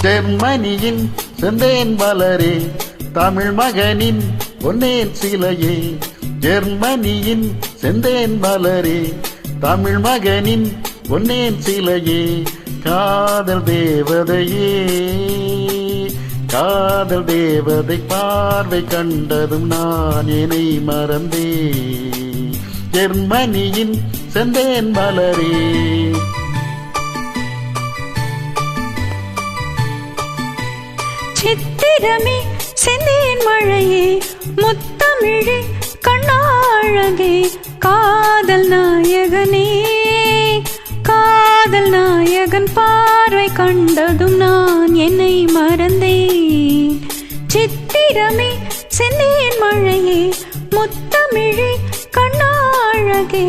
ஜெர்மனியின் செந்தேன் மலரே தமிழ் மகனின் பொன்னேன் சிலையே. ஜெர்மனியின் செந்தேன் மலரே தமிழ் மகனின் பொன்னேன் சிலையே. காதல் தேவதையே காதல் தேவதை பார்வை கண்டதும் நான் என்னை மறந்தே. ஜெர்மனியின் செந்தேன் மலரே. சித்திரமே செந்தேன் மழையே முத்தமிழே கண்ணாழகே. காதல் நாயகனே காதல் நாயகன் பார்வை கண்டதும் நான் என்னை மறந்தேன். சித்திரமே செந்தேன் மழையே முத்தமிழே கண்ணாழகே.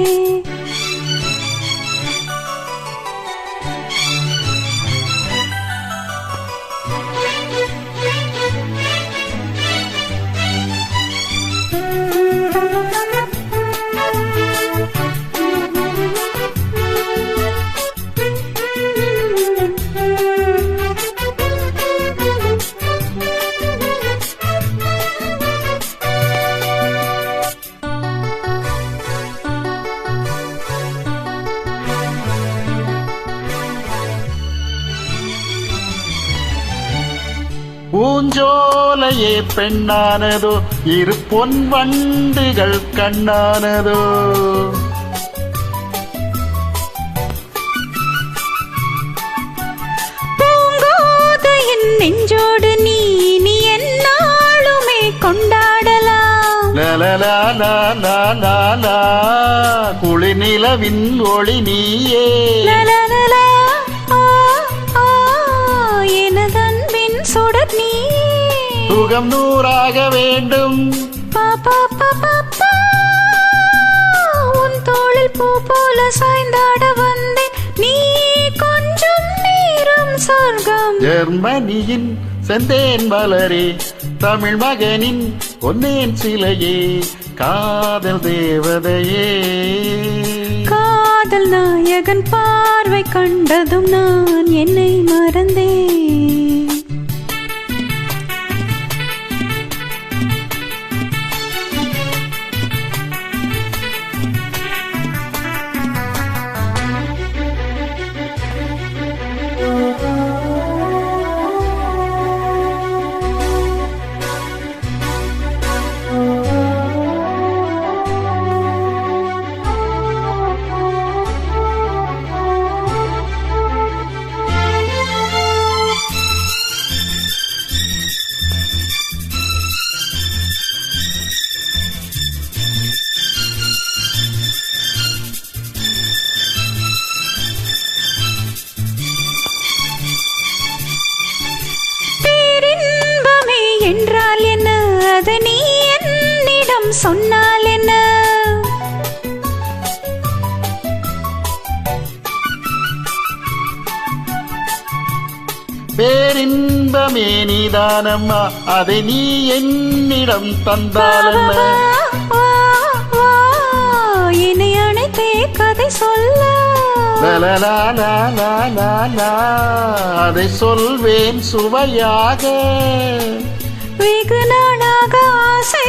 பூஞ்சோலையே பெண்ணானதோ இரு பொன் வண்டுகள் கண்ணானதோ. பூங்கோதையின் நெஞ்சோடு நீ நீ என்னாலுமே கொண்டாடலாம். லலலா குளிநிலவின் ஒளி நீயே. சுடர் நீ சுகம் நூறாக வேண்டும். உன் தோளில் பூ போல சாய்ந்தாட வந்தேன் நீ கொஞ்சம் நேரம் சொர்க்கம். ஜெர்மனியின் செந்தேன் மலரே தமிழ் மகனின் பொன்னேன் சிலையே. காதல் தேவதையே காதல் நாயகன் பார்வை கண்டதும் நான் என்னை மறந்தேன். என்றால் என்ன அது நீ என்னிடம் சொன்னால் என்ன. பேரின்பமே நீதானம்மா அதை நீ என்னிடம் தந்தால் என்ன. என்னை அணைத்தே கதை சொல்ல. அதை சொல்வேன் சுவையாக. வெகு நாளாக ஆசை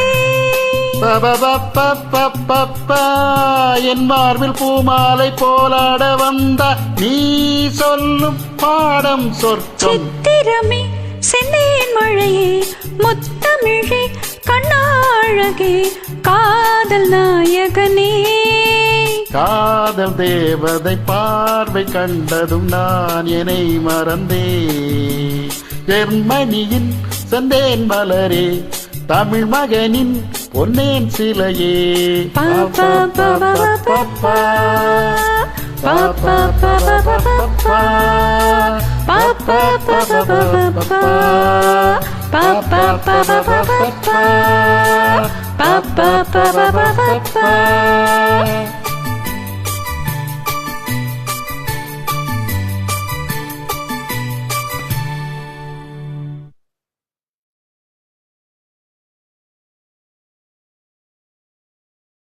என் மார்பில் பூமாலை போலாட வந்த நீ சொல்லும் பாடம் சொர்க்கம். சித்திரமே செந்தேன் மழையே முத்தமிழே கண்ணாழகே. காதல் நாயகனே காதல் தேவதை பார்வை கண்டதும் நான் என்னை மறந்தே. ஜெர்மனியின் செந்தேன் மலரே தமிழ் மகனின் பொன்னேன் சிலையே. Pa